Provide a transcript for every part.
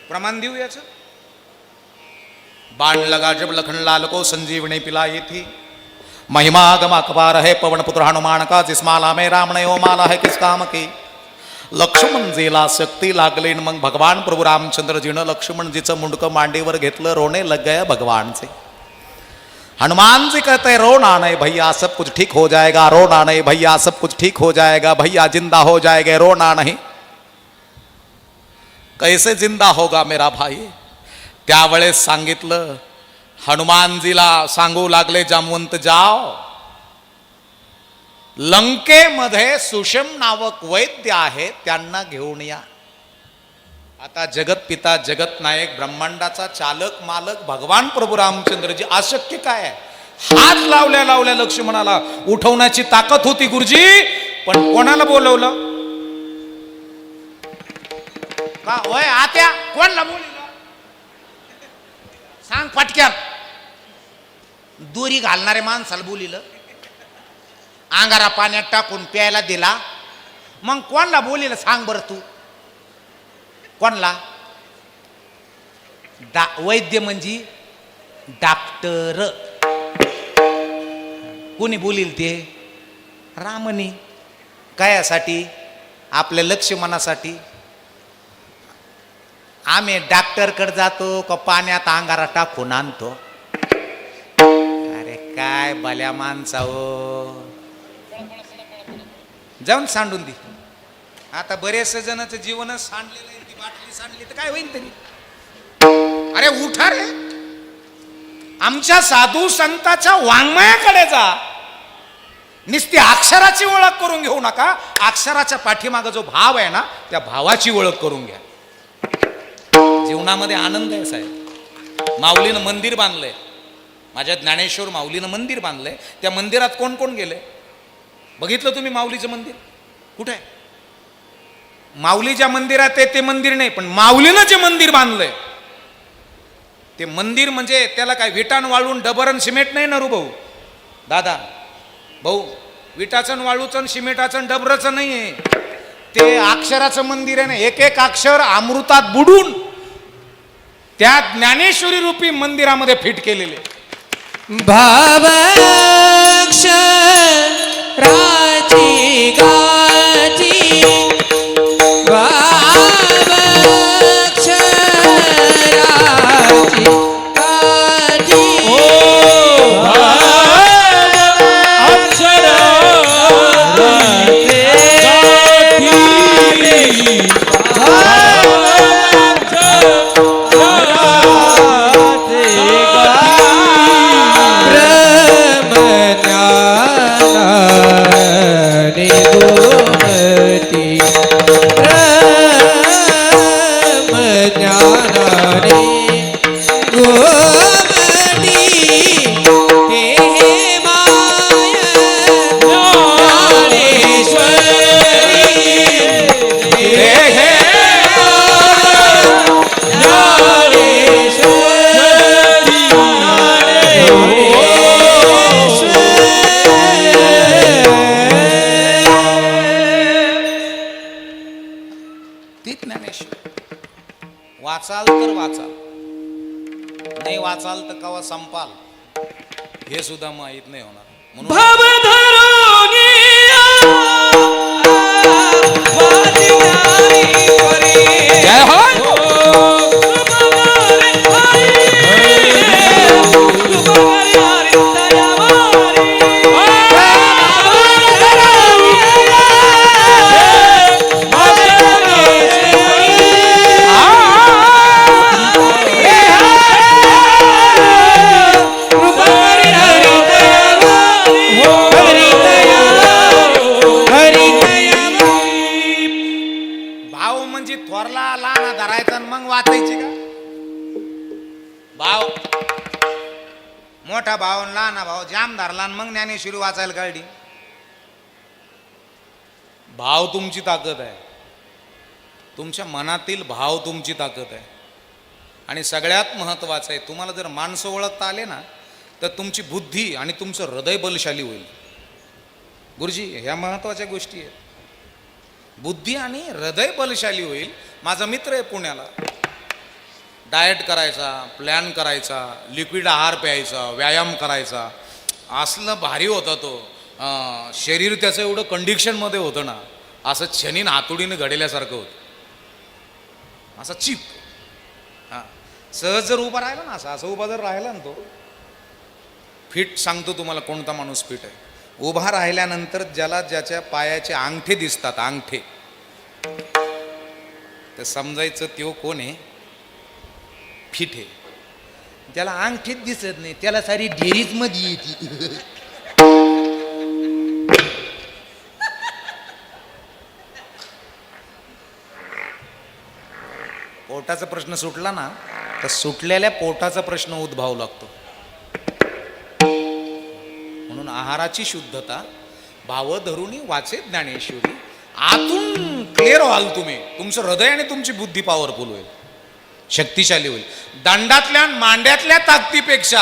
प्रमाण देऊ याचं. बाण लगा जब लखन लाल को संजीवनी पिलाई थी, महिमा गमा अखबार है पवन पुत्र हनुमान का, जिस माला में राम ने वो माला है किस काम की. लक्ष्मण जीला शक्ती लागली, मग भगवान प्रभू रामचंद्रजीनं लक्ष्मणजीचं मुंडकं मांडीवर घेतलं, रोने लग गया भगवान से. हनुमान जी कहते रोना नहीं भैया सब कुछ ठीक हो जाएगा, रोना नहीं भैया सब कुछ ठीक हो जाएगा, भैया जिंदा हो जाएगा, रोना नहीं. कैसे जिंदा होगा मेरा भाई. त्यावेळेस सांगितलं, हनुमानजीला सांगू लागले जामवंत जाओ, लंकेमध्ये सुषम नावक वैद्य आहे, त्यांना घेऊन या. आता जगत पिता जगत नायक ब्रह्मांडाचा चालक मालक भगवान प्रभू रामचंद्रजी अशक्य काय आहे. हात लावल्या लावल्या लक्ष्मणाला उठवण्याची ताकद होती गुरुजी, पण कोणाला बोलवलं का. होय आत्या कोणाला बोलवलं सांग पटक्यान. दोरी घालणारे माणसाला बोलिलं, अंगारा पाण्यात टाकून प्यायला दिला, मग कोणला बोलिलं सांग बरं तू. कोणला. वैद्य म्हणजे डॉक्टर. कोणी बोलील ते रामनी. कायासाठी. आपल्या लक्ष्मणासाठी. आम्ही डॉक्टरकडे जातो का पाण्यात अंगारा टाकून आणतो. अरे काय भल्या माणसा हो. जाऊन सांडून दे. आता बरेचसे जणांचं जीवनच सांडलेलं आहे. ती बाटली सांडली तर काय होईल तरी. अरे उठा रे. आमच्या साधू संतांच्या वाङ्मयाकडे जा. नुसती अक्षराची ओळख करून घेऊ नका, अक्षराच्या पाठीमागे जो भाव आहे ना त्या भावाची ओळख करून घ्या. जीवनामध्ये आनंद आहे साहेब. माऊलीनं मंदिर बांधलंय, माझ्या ज्ञानेश्वर माऊलीनं मंदिर बांधलंय. त्या मंदिरात कोण कोण गेले बघितलं तुम्ही. माऊलीचं मंदिर कुठे आहे. माऊलीच्या मंदिरात आहे ते मंदिर नाही, पण माऊलीनं जे मंदिर बांधलंय ते मंदिर म्हणजे त्याला काय विटान वाळून डबरन सिमेंट नाही ना रू भाऊ. दादा भाऊ, विटाचं वाळूचं सिमेंटाचं डबरचं नाही आहे ते. अक्षराचं मंदिर आहे ना. एक एक अक्षर अमृतात बुडून त्या ज्ञानेश्वरी रूपी मंदिरामध्ये फिट केलेले. भावाक्षराची गाठी, भावाक्षराची गाठी, ओ वाचाल तर वाचाल, नाही वाचाल तर कवा संपाल हे सुद्धा माहित नाही होणार. म्हणून जय हो. मोठा भाव लहान भाव जाम धरला मग ज्ञानेश्वरी वाचायला काढली. भाव तुमची ताकद आहे. तुमच्या मनातील भाव तुमची ताकद आहे. आणि सगळ्यात महत्त्वाचं आहे, तुम्हाला जर माणसं ओळखता आले ना तर तुमची बुद्धी आणि तुमचं हृदय बलशाली होईल. गुरुजी ह्या महत्त्वाच्या गोष्टी आहेत. बुद्धी आणि हृदय बलशाली होईल. माझा मित्र आहे पुण्याला, डाएट करायचा, प्लॅन करायचा, लिक्विड आहार प्यायचा, व्यायाम करायचा, असलं भारी होता तो. शरीर त्याचं एवढं कंडिशनमध्ये होतं ना, असं शनीन हातोडीनं घडेल्यासारखं होतं, असं चिप. हां, सहज जर उभा राहिला ना, असं उभा जर राहिला ना तो फिट, सांगतो तुम्हाला कोणता माणूस फिट आहे. उभा राहिल्यानंतर ज्याच्या पायाचे अंगठे दिसतात, अंगठे, तर समजायचं त्यो कोण आहे, फिट आहे. त्याला अंगठीच दिसत नाही, त्याला सारी ढेरीच मध्ये येते. पोटाचा प्रश्न सुटला ना, तर सुटलेल्या पोटाचा प्रश्न उद्भवू लागतो. म्हणून आहाराची शुद्धता, भाव धरुणी वाचे ज्ञानेश्वरी. आतून क्लिअर व्हाल तुम्ही, तुमचं हृदय आणि तुमची बुद्धी पॉवरफुल होईल, शक्तिशाली होईल. दंडातल्या मांड्यातल्या ताकदीपेक्षा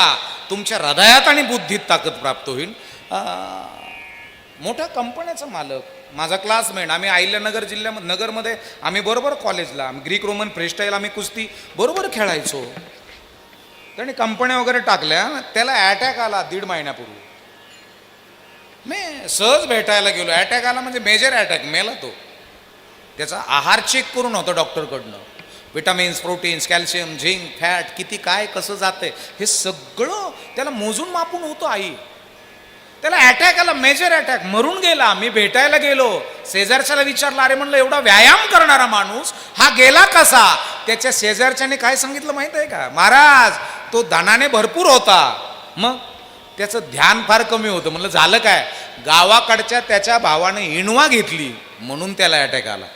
तुमच्या हृदयात आणि बुद्धीत ताकद प्राप्त होईल. मोठ्या कंपन्याचा मालक, माझा क्लासमेट, आम्ही अहिल्यानगर जिल्ह्यामध्ये, नगरमध्ये आम्ही बरोबर कॉलेजला, ग्रीक रोमन फ्रीस्टाईल आम्ही कुस्ती बरोबर खेळायचो. त्याने कंपन्या वगैरे टाकल्या, त्याला अटॅक आला 1.5 महिन्यापूर्वी. मी सहज भेटायला गेलो, अटॅक आला म्हणजे मेजर अटॅक, मेला तो. त्याचा आहार चेक करून होता डॉक्टरकडनं, vitamins, proteins, calcium, zinc, fat किती काय कसं जातंय हे सगळं त्याला मोजून मापून होतं. आई, त्याला अटॅक आला, मेजर अटॅक, मरून गेला. मी भेटायला गेलो, शेजारच्याला विचारलं, अरे म्हणलं एवढा व्यायाम करणारा माणूस हा गेला कसा? त्याच्या शेजारच्याने काय सांगितलं माहित आहे का, महाराज तो धनाने भरपूर होता, मग त्याचं ध्यान फार कमी होतं. म्हणलं झालं काय, गावाकडच्या त्याच्या भावाने इणवा घेतली म्हणून त्याला अटॅक आला.